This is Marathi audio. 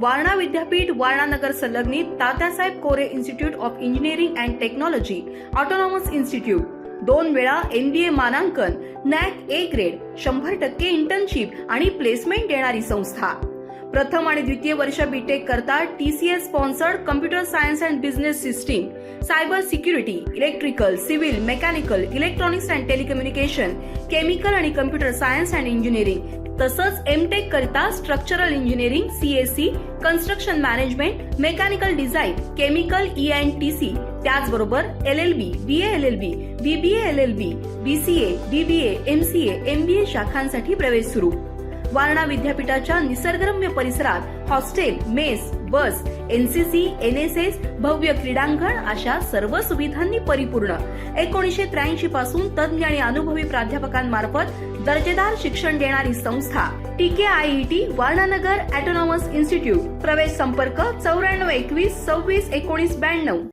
वारणा विद्यापीठ वारणानगर संलग्नित Tatyasaheb Kore institute of engineering and technology autonomous institute, 2 वेळा MBA मानांकन, NAC A ग्रेड, 100% इंटर्नशिप आणि प्लेसमेंट देणारी संस्था। प्रथम आणि द्वितीय वर्ष बीटेक करता TCS sponsored computer science and business system, cyber security, electrical, civil, mechanical, electronics and telecommunication, chemical आणि कम्प्युटर सायन्स अँड इंजिनिअरिंग, तसंच MTech करता structural engineering, CSE, construction management, mechanical design, chemical ENTC, त्याचबरोबर LLB, BA LLB, BBA LLB, BCA, BBA, MCA, MBA शाखांसाठी प्रवेश सुरू। वारणा विद्यापीठाच्या निसर्गरम्य परिसरात हॉस्टेल, मेस, बस, NCC, NSS, भव्य क्रीडांगण अशा सर्व सुविधांनी परिपूर्ण 1983 पासून तज्ञ आणि अनुभवी प्राध्यापकांमार्फत दर्जेदार शिक्षण देणारी संस्था TKIET वारणानगर ऑटोनॉमस इन्स्टिट्यूट। प्रवेश संपर्क 94 21 26 19 92।